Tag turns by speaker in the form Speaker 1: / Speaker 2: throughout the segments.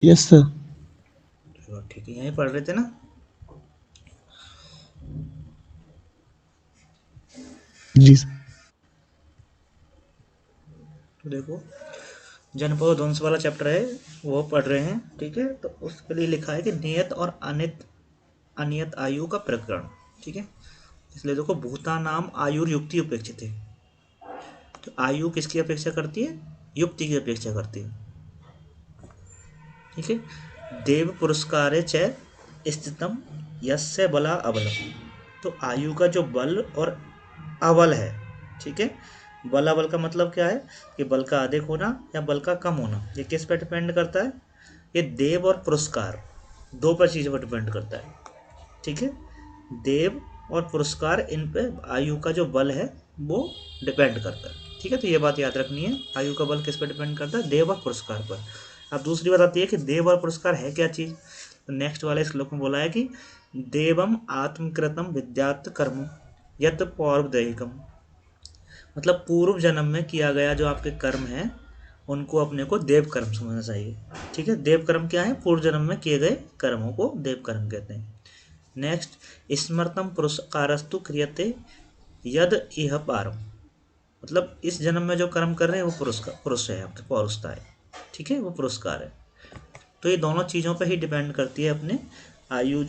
Speaker 1: Yes sir.
Speaker 2: चलो ठीक है, यहीं पढ़ रहे थे ना।
Speaker 1: जी सर।
Speaker 2: तो देखो, जनपद ध्वंस वाला चैप्टर है, वो पढ़ रहे हैं। ठीक है, तो उसके लिए लिखा है कि नियत और अनित अनियत आयु का प्रकरण। ठीक है, इसलिए देखो, भूता नाम आयुर्युक्ति अपेक्षित है। तो आयु किसकी अपेक्षा करती है? युक्ति की अपेक्षा करती है। ठीक है, देव पुरस्कारे च स्थितम यस्य बला अबलम। तो आयु का जो बल और अबल है, ठीक है, बल अबल का मतलब क्या है कि बल का अधिक होना या बल का कम होना, ये किस पे डिपेंड करता है? ये देव और पुरस्कार दो पर चीज़ों पर डिपेंड करता है। ठीक है, देव और पुरस्कार, इन पे आयु का जो बल है वो डिपेंड करता है। ठीक है, तो ये बात याद रखनी है, आयु का बल किस पर डिपेंड करता है? देव और पुरस्कार पर। अब दूसरी बात आती है कि देव और पुरस्कार है क्या चीज़। तो नेक्स्ट वाले श्लोक में बोला है कि देवम आत्मकृतम विद्यात् कर्म यत पौर्वदैहिकम। मतलब पूर्व जन्म में किया गया जो आपके कर्म है, उनको अपने को देव कर्म समझना चाहिए। ठीक है, देव कर्म क्या है? पूर्व जन्म में किए गए कर्मों को देव कर्म कहते हैं। नेक्स्ट, स्मृतम पुरस्कारस्तु क्रियते यद इह पारम। मतलब इस जन्म में जो कर्म कर रहे हैं वो पुरस्कार, पुरुष है, आपके पौरुषता है। ठीक है, वो पुरस्कार है। तो ये दोनों चीज़ों पर ही डिपेंड करती है अपने आयु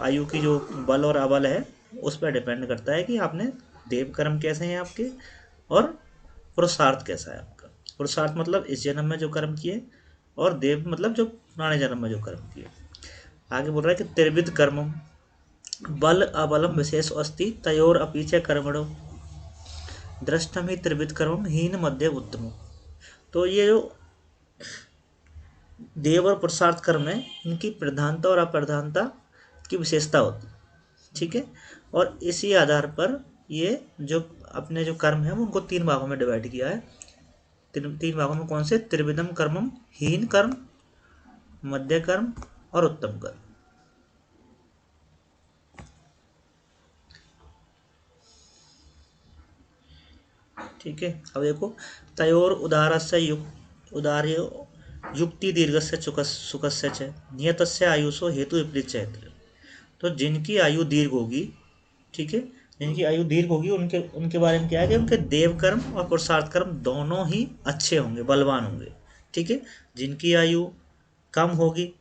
Speaker 2: आयु की जो बल और अबल है, उस पर डिपेंड करता है कि आपने देव कर्म कैसे हैं आपके, और पुरुषार्थ कैसा है आपका। पुरुषार्थ मतलब इस जन्म में जो कर्म किए, और देव मतलब जो पुराने जन्म में जो कर्म किए। आगे बोल रहा है कि त्रिविध कर्म बल अबलम विशेष अस्ति तयोर अपीछे कर्मणो दृष्टम ही त्रिविध कर्म हीन मध्य उत्तम। तो ये जो देव और पुरुषार्थ कर्म है, इनकी प्रधानता और अप्रधानता की विशेषता होती है। ठीक है, और इसी आधार पर ये जो अपने जो कर्म है वो उनको तीन भागों में डिवाइड किया है। तीन भागों में कौन से? त्रिविधम कर्मम, हीन कर्म, मध्य कर्म और उत्तम कर्म। ठीक है, अब देखो, तयोर उदारस्य उदार्य युक्ति दीर्घस्य सुखस्य च नियतस्य आयुषो हेतु विपरीत चैत्र। तो जिनकी आयु दीर्घ होगी, ठीक है, जिनकी आयु दीर्घ होगी, उनके उनके बारे में क्या है कि उनके देव कर्म और पुरुषार्थ कर्म दोनों ही अच्छे होंगे, बलवान होंगे। ठीक है, जिनकी आयु कम होगी,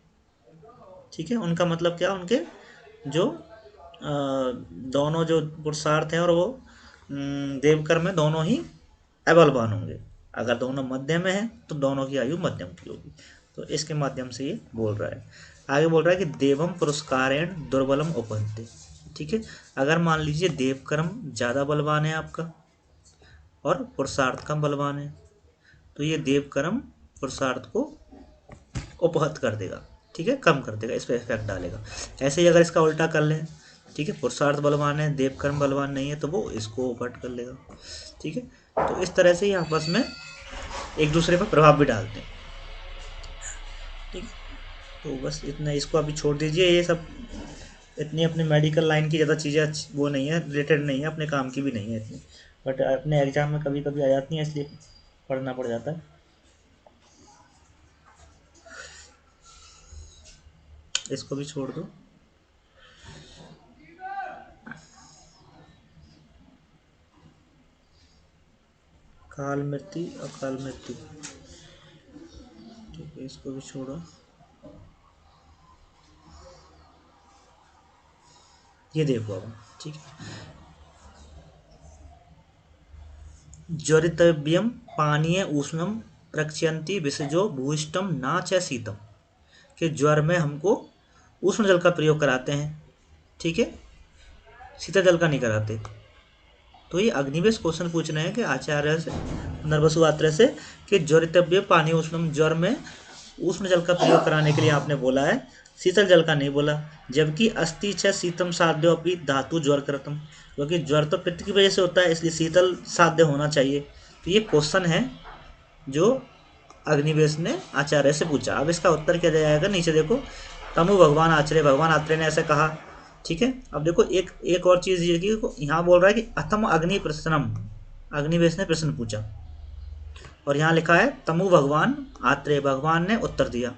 Speaker 2: ठीक है, उनका मतलब क्या, उनके जो दोनों जो पुरुषार्थ हैं और वो देव कर्म में दोनों ही अबलवान होंगे। अगर दोनों मध्य में हैं तो दोनों की आयु मध्यम की होगी। तो इसके माध्यम से ये बोल रहा है। आगे बोल रहा है कि देवम पुरस्कारेण दुर्बलम उपहन्ते। ठीक है, अगर मान लीजिए देव कर्म ज़्यादा बलवान है आपका और पुरुषार्थ कम बलवान है, तो ये देव कर्म पुरुषार्थ को उपहत कर देगा। ठीक है, कम कर देगा, इस पर इफेक्ट डालेगा। ऐसे ही अगर इसका उल्टा कर लें, ठीक है, पुरुषार्थ बलवान है, देव कर्म बलवान नहीं है, तो वो इसको उपहट कर लेगा। ठीक है, तो इस तरह से ही आपस में एक दूसरे पर प्रभाव भी डालते हैं। ठीक है, तो बस इतना, इसको अभी छोड़ दीजिए। ये सब इतनी अपने मेडिकल लाइन की ज़्यादा चीज़ें वो नहीं है, रिलेटेड नहीं है, अपने काम की भी नहीं है इतनी, बट अपने एग्जाम में कभी कभी आ जाती हैं, इसलिए पढ़ना पड़ जाता है। इसको भी छोड़ दो। काल मृत्यु, अकाल मृत्यु, ठीक है, इसको भी छोड़ो। ये देखो अब, ठीक है, ज्वरितव्यम पानीय उष्णम प्रक्षयंती विसजो भूष्टम ना च शीतम। कि ज्वर में हमको उष्ण जल का प्रयोग कराते हैं, ठीक है, शीतल जल का नहीं कराते। तो ये अग्निवेश क्वेश्चन पूछ रहे हैं कि आचार्य से, नरवसु आत्रेय से, कि ज्वरितव्य पानी उष्णम, ज्वर में उष्ण जल का प्रयोग कराने के लिए आपने बोला है, शीतल जल का नहीं बोला। जबकि अस्ति छ शीतम साध्यो अपनी धातु ज्वर करतम, क्योंकि ज्वर तो पित्त की वजह से होता है, इसलिए शीतल साध्य होना चाहिए। तो ये क्वेश्चन है जो अग्निवेश ने आचार्य से पूछा। अब इसका उत्तर क्या दिया जाएगा, नीचे देखो, तमु भगवान आचार्य, भगवान आचार्य ने ऐसे कहा। ठीक है, अब देखो एक एक और चीज ये कि यहाँ बोल रहा है कि अथम अग्नि प्रश्नम, अग्निवेश ने प्रश्न पूछा, और यहाँ लिखा है तमु भगवान आत्रेय, भगवान ने उत्तर दिया।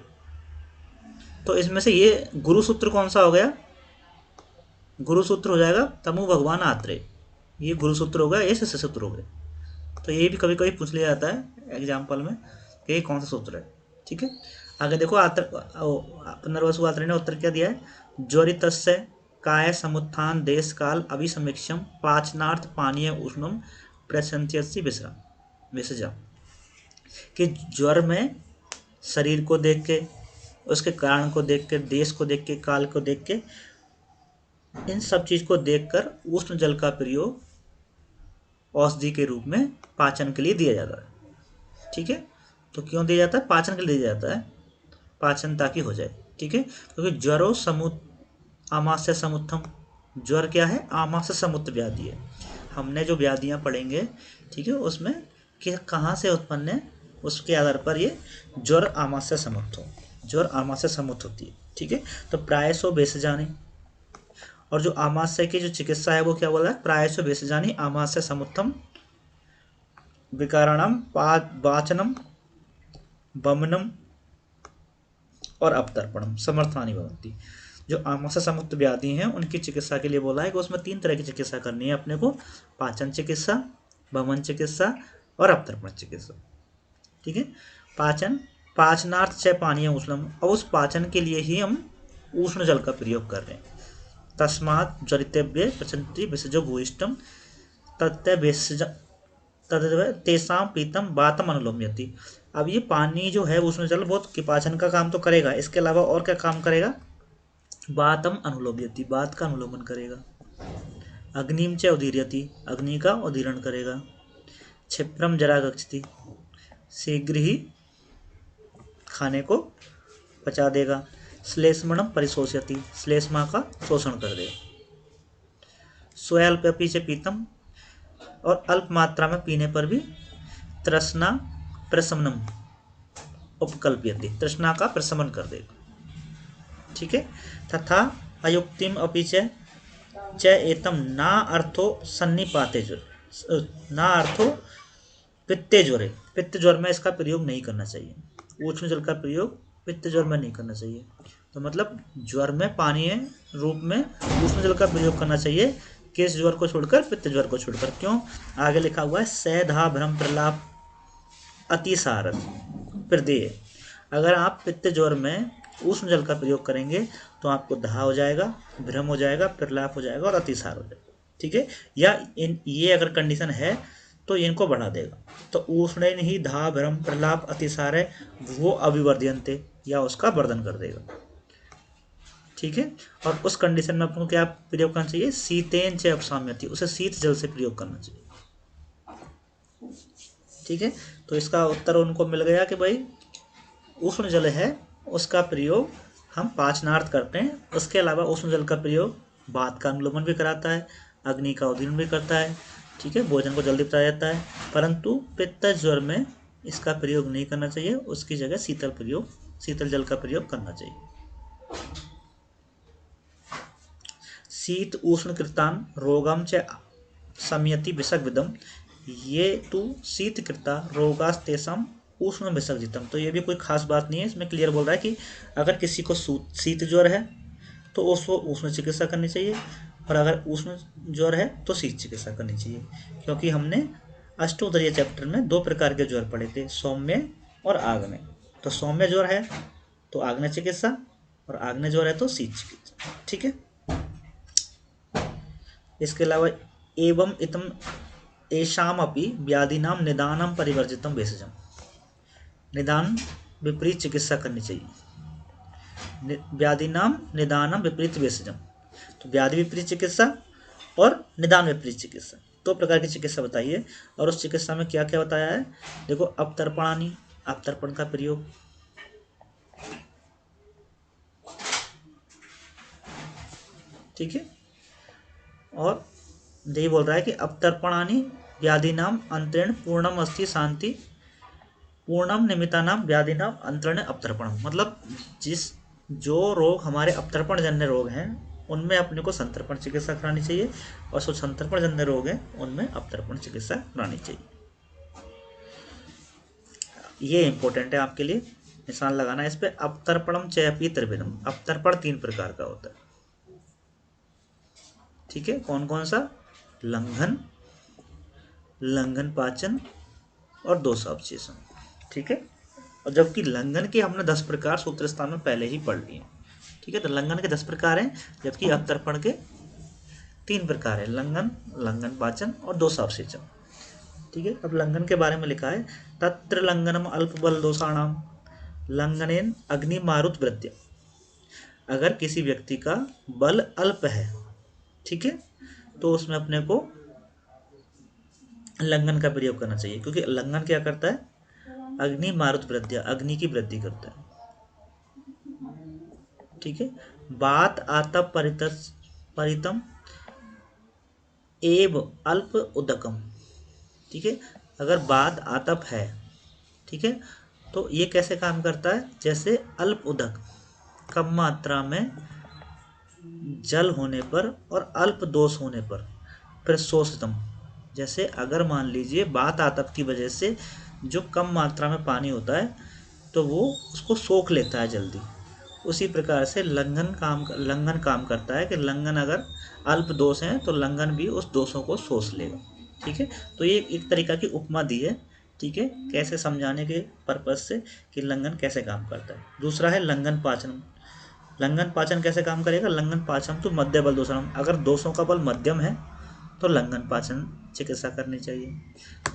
Speaker 2: तो इसमें से ये गुरु सूत्र कौन सा हो गया? गुरु सूत्र हो जाएगा तमु भगवान आत्रेय, ये गुरु सूत्र हो गया, ये शिष्य सूत्र हो गया। तो ये भी कभी कभी पूछ लिया जाता है एग्जाम्पल में कि ये कौन सा सूत्र है। ठीक है, आगे देखो पुनर्वसु आत्रेय ने उत्तर क्या दिया है? ज्वरितस्य काय समुत्थान देश काल अभिसमीक्षम पाचनार्थ पानीय उष्णम प्रसंत्यसि विश्राम विसर्जम, कि ज्वर में शरीर को देख के, उसके कारण को देख के, देश को देख के, काल को देख के, इन सब चीज को देखकर उष्ण जल का प्रयोग औषधि के रूप में पाचन के लिए दिया जाता है। ठीक है, तो क्यों दिया जाता है? पाचन के लिए दिया जाता है, पाचन ताकि हो जाए। ठीक है, क्योंकि ज्वरो आमाशय समुत्थम, ज्वर क्या है? आमाशय समुद्र व्याधि है। हमने जो व्याधियां पढ़ेंगे, ठीक है, उसमें कि कहाँ से उत्पन्न है, उसके आधार पर ये ज्वर आमाशय समुद्र हो, ज्वर आमाशय समुद्र होती है। ठीक है, तो प्रायसो भेषजानि, और जो आमाशय की जो चिकित्सा है वो क्या बोला है? प्रायसो भेषजानि आमाशय समुत्थम विकारणम वाचनम वमनम और अपतर्पणम समर्थानि भवन्ति। जो आमाशय समुद्र व्याधि हैं उनकी चिकित्सा के लिए बोला है कि उसमें 3 तरह की चिकित्सा करनी है अपने को: पाचन चिकित्सा, वमन चिकित्सा और अपतर्पण चिकित्सा। ठीक है, पाचनार्थ से पानीय उष्णम, और उस पाचन के लिए ही हम उष्ण जल का प्रयोग कर रहे हैं। तस्मात् ज्वरितेभ्य प्रचंति विसर्जो भूयिष्ठम तेषां पीतम वातम अनुलोम्यति। अब ये पानी जो है उष्ण जल बहुत पाचन का काम तो करेगा, इसके अलावा और क्या काम करेगा? वातम अनुलोम्यति, वात का अनुलोमन करेगा। अग्निम च उदीर्यति, अग्नि का उदीरण करेगा। क्षिप्रम जरा गच्छति, शीघ्र ही खाने को पचा देगा। श्लेष्मणम परिशोषयति, श्लेष्मा का शोषण कर देगा। स्वल्पपि च पीतम, और अल्प मात्रा में पीने पर भी तृष्णा प्रशमनम उपकल्पयति, तृष्णा का प्रशमन कर देगा। ठीक है, तथा अयुक्तिम अपि च एतम ना अर्थो सन्निपाते ज्वर, ना अर्थो पित्ते ज्वरे, पित्त ज्वर में इसका प्रयोग नहीं करना चाहिए। उष्ण जल का प्रयोग पित्त ज्वर में नहीं करना चाहिए। तो मतलब ज्वर में पानी रूप में उष्ण जल का प्रयोग करना चाहिए, किस ज्वर को छोड़कर? पित्त ज्वर को छोड़कर। क्यों? आगे लिखा हुआ है सैधा भ्रम प्रलाप अतिसारत प्रदेय। अगर आप पित्त ज्वर में उष्ण जल का प्रयोग करेंगे तो आपको दाह हो जाएगा, भ्रम हो जाएगा, प्रलाप हो जाएगा और अतिसार हो जाएगा। ठीक है, या ये अगर कंडीशन है तो इनको बढ़ा देगा। तो उष्णेन ही दाह भ्रम प्रलाप अतिसार है वो अभिवर्धयन्ते, या उसका वर्धन कर देगा। ठीक है, और उस कंडीशन में आपको क्या प्रयोग करना चाहिए? शीतेन च अपसाम्यति, उसे शीत जल से प्रयोग करना चाहिए। ठीक है, तो इसका उत्तर उनको मिल गया कि भाई उष्ण जल है उसका प्रयोग हम पाचनार्थ करते हैं, उसके अलावा उष्ण जल का प्रयोग वात का अनुलोमन भी कराता है, अग्नि का उदीरण भी करता है। ठीक है, भोजन को जल्दी पचा जाता है, परंतु पित्त ज्वर में इसका प्रयोग नहीं करना चाहिए, उसकी जगह शीतल जल का प्रयोग करना चाहिए। शीत उष्ण कृतान रोगम च समयति विषग्विदम, ये तू शीत कृता रोगास्तेषाम उष्ण विसर्जितम। तो ये भी कोई खास बात नहीं है, इसमें क्लियर बोल रहा है कि अगर किसी को शीत ज्वर है तो उसको उष्ण चिकित्सा करनी चाहिए, और अगर उष्ण ज्वर है तो शीत चिकित्सा करनी चाहिए। क्योंकि हमने अष्टोत्तरीय चैप्टर में 2 प्रकार के ज्वर पढ़े थे, सौम्य और आग्नेय। तो सौम्य ज्वर है तो आग्नेय चिकित्सा, और आग्नेय ज्वर है तो शीत चिकित्सा। ठीक है, इसके अलावा एवं इतम एषाम अपि व्याधिनाम निदानम परिवर्जितम भेषजम, निदान विपरीत चिकित्सा करनी चाहिए। व्याधिनाम निदानम विपरीत भेषजम, तो व्याधि विपरीत चिकित्सा और निदान विपरीत चिकित्सा 2 प्रकार की चिकित्सा बताइए। और उस चिकित्सा में क्या क्या बताया है? देखो, अपतर्पणानि, अपतर्पण का प्रयोग। ठीक है, और यही बोल रहा है कि अपतर्पणानि व्याधिनाम अंतरेण पूर्णम अस्ति शांति पूर्णम निमित्तानाम व्याधिनाम अंतरेण अपतर्पणम। मतलब जो रोग हमारे अपतर्पण जन्य रोग हैं उनमें अपने को संतर्पण चिकित्सा करानी चाहिए, और जो संतर्पण जन्य रोग हैं उनमें अपतर्पण चिकित्सा करानी चाहिए। ये इंपॉर्टेंट है आपके लिए। निशान लगाना है इस पे। अवतर्पणम चयपी त्रिविधम, अवतर्पण 3 प्रकार का होता है, ठीक है। कौन कौन सा? लंघन, लंघन पाचन और दोषावशेषण, ठीक है। और जबकि लंघन के हमने 10 प्रकार सूत्र स्थान में पहले ही पढ़ लिए, ठीक है। तो लंघन के 10 प्रकार हैं, जबकि अवतर्पण के 3 प्रकार है, लंघन, लंघन पाचन और दोषावशेषण, ठीक है। अब लंघन के बारे में लिखा है, तत्र लंघनम अल्प बल दोषाणाम लंघनेन अग्नि मारुत वृत्ति। अगर किसी व्यक्ति का बल अल्प है, ठीक है, तो उसमें अपने को लंघन का प्रयोग करना चाहिए, क्योंकि लंघन क्या करता है? अग्नि मारुत वृद्धि, अग्नि की वृद्धि करता है, ठीक है। बात आतप परितम एव अल्प उदकम, ठीक है। अगर बात आतप है, ठीक है, तो ये कैसे काम करता है? जैसे अल्प उदक, कम मात्रा में जल होने पर और अल्प दोष होने पर प्रशोषितम। जैसे अगर मान लीजिए बात आतप की वजह से जो कम मात्रा में पानी होता है तो वो उसको सोख लेता है जल्दी, उसी प्रकार से लंघन काम करता है कि लंघन अगर अल्प दोष हैं तो लंघन भी उस दोषों को सोच लेगा, ठीक है। तो ये एक तरीका की उपमा दी है, ठीक है, कैसे समझाने के पर्पज से कि लंघन कैसे काम करता है। दूसरा है लंघन पाचन। लंघन पाचन कैसे काम करेगा? लंघन पाचन तो मध्य बल दोषाणाम, अगर दोषों का बल मध्यम है तो लंघन पाचन चिकित्सा करनी चाहिए।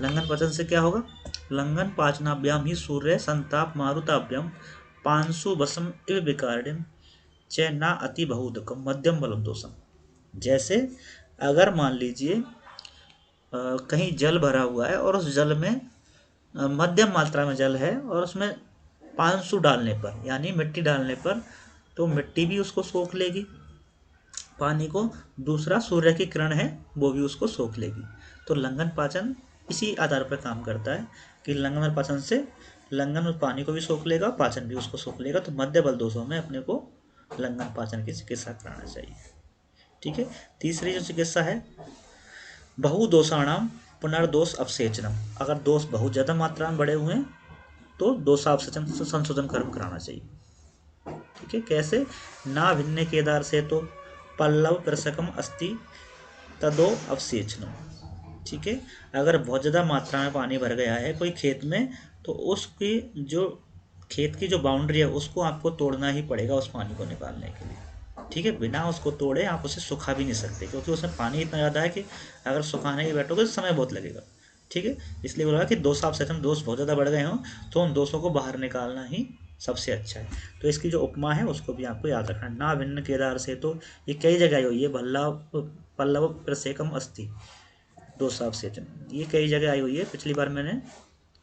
Speaker 2: लंघन पाचन से क्या होगा? लंघन पाचनाभ्याम ही सूर्य संताप मारुताभ्याम पांशु वसम इव विकारिणीम च ना अति बहुदकम मध्यम बलम दोषम। जैसे अगर मान लीजिए कहीं जल भरा हुआ है और उस जल में मध्यम मात्रा में जल है और उसमें पांशु डालने पर यानी मिट्टी डालने पर तो मिट्टी भी उसको सोख लेगी पानी को, दूसरा सूर्य की किरण है वो भी उसको सोख लेगी। तो लंघन पाचन इसी आधार पर काम करता है कि लंघन पाचन से लंघन पानी को भी सोख लेगा, पाचन भी उसको सोख लेगा। तो मध्य बल दोषों में अपने को लंघन पाचन की चिकित्सा कराना चाहिए, ठीक है। तीसरी जो चिकित्सा है बहुदोषाणाम पुनर्दोष अपसेचनम। अगर दोष बहुत ज़्यादा मात्रा में बढ़े हुए हैं तो दोषापसेचन संशोधन कर्म कराना चाहिए, ठीक है। कैसे? ना भिन्न केदार से तो पल्लव कृषकम अस्ति तदो अवसेचनम, ठीक है। अगर बहुत ज़्यादा मात्रा में पानी भर गया है कोई खेत में तो उसकी जो खेत की जो बाउंड्री है उसको आपको तोड़ना ही पड़ेगा उस पानी को निकालने के लिए, ठीक है। बिना उसको तोड़े आप उसे सुखा भी नहीं सकते, क्योंकि उसमें पानी इतना ज़्यादा है कि अगर सुखाने की बैठोगे तो समय बहुत लगेगा, ठीक है। इसलिए बोला कि दोषापसेचन, दोष बहुत ज़्यादा बढ़ गए हों तो उन दोषों को बाहर निकालना ही सबसे अच्छा है। तो इसकी जो उपमा है उसको भी आपको याद रखना। ना भिन्न केदार से तो ये कई जगह आई हुई है, पल्लव प्रसेकम अस्ति दोषापसेचन, ये कई जगह आई हुई है। पिछली बार मैंने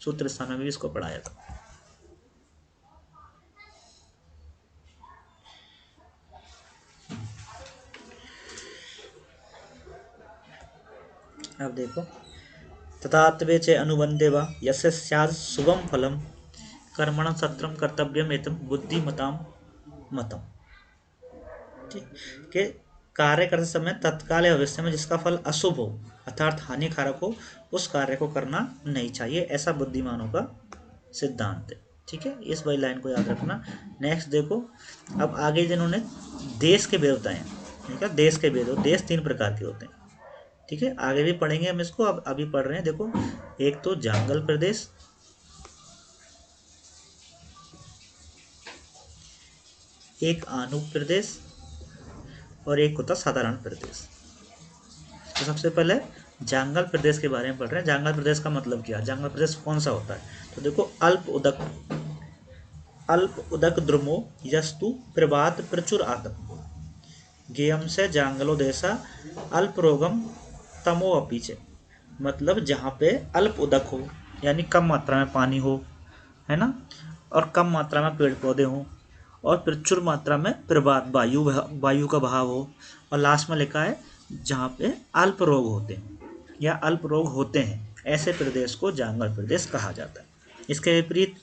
Speaker 2: सूत्र स्थान में भी इसको पढ़ाया था। अब देखो, तथात्वे च अनुबंधे वा यस्य स्यात् शुभम फलम कर्मणं सत्रम कर्तव्यम एतम बुद्धिमताम मतम, ठीक के कार्य करते समय तत्काल या भविष्य में जिसका फल अशुभ हो अर्थात हानिकारक हो उस कार्य को करना नहीं चाहिए, ऐसा बुद्धिमानों का सिद्धांत है, ठीक है। इस वाली लाइन को याद रखना। नेक्स्ट देखो, अब आगे जिन्होंने देश के भेद बताए, ठीक है, देश के भेद, देश 3 प्रकार के होते हैं, ठीक है। आगे भी पढ़ेंगे हम इसको, अब अभी पढ़ रहे हैं। देखो, एक तो जंगल प्रदेश, एक आनूप प्रदेश और एक होता साधारण प्रदेश। तो सबसे पहले जंगल प्रदेश के बारे में पढ़ रहे हैं। जंगल प्रदेश का मतलब क्या है? जंगल प्रदेश कौन सा होता है? तो देखो, अल्प उदक द्रुमो यस्तु प्रभात प्रचुर आतप गेयम से जंगलो देशा अल्प रोगम तमो अपीचे। मतलब जहाँ पे अल्प उदक हो यानी कम मात्रा में पानी हो, है ना, और कम मात्रा में पेड़ पौधे हों और प्रचुर मात्रा में प्रभात वायु का बहाव हो, और लास्ट में लिखा है जहाँ पे अल्प रोग होते हैं या अल्प रोग होते हैं, ऐसे प्रदेश को जंगल प्रदेश कहा जाता है। इसके विपरीत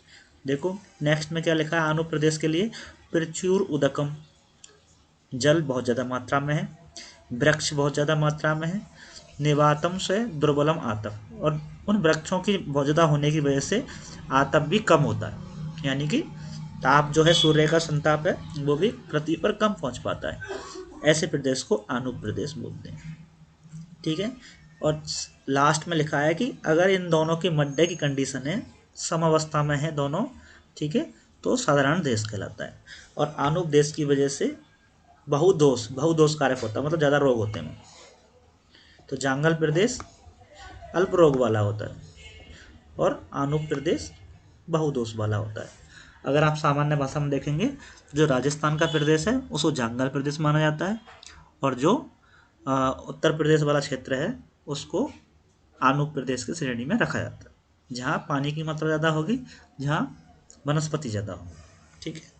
Speaker 2: देखो, नेक्स्ट में क्या लिखा है आंध्र प्रदेश के लिए? प्रचुर उदकम, जल बहुत ज़्यादा मात्रा में है, वृक्ष बहुत ज़्यादा मात्रा में है, निवातम से दुर्बलम आतप, और उन वृक्षों की बहुत ज़्यादा होने की वजह से आतप भी कम होता है, यानी कि ताप जो है, सूर्य का संताप है, वो भी पृथ्वी पर कम पहुंच पाता है, ऐसे प्रदेश को आनुप प्रदेश बोलते हैं। ठीक है। और लास्ट में लिखा है कि अगर इन दोनों की मध्य की कंडीशन है, समावस्था में है दोनों, ठीक है, तो साधारण देश कहलाता है। और आनुप देश की वजह से बहुदोष कारक होता है, मतलब ज़्यादा रोग होते हैं। तो जांगल प्रदेश अल्प रोग वाला होता है और आनुप प्रदेश बहुदोष वाला होता है। अगर आप सामान्य भाषा में देखेंगे, जो राजस्थान का प्रदेश है उसको जांगल प्रदेश माना जाता है, और जो उत्तर प्रदेश वाला क्षेत्र है उसको आनुप प्रदेश की श्रेणी में रखा जाता है, जहाँ पानी की मात्रा ज़्यादा होगी, जहाँ वनस्पति ज़्यादा होगी। ठीक है।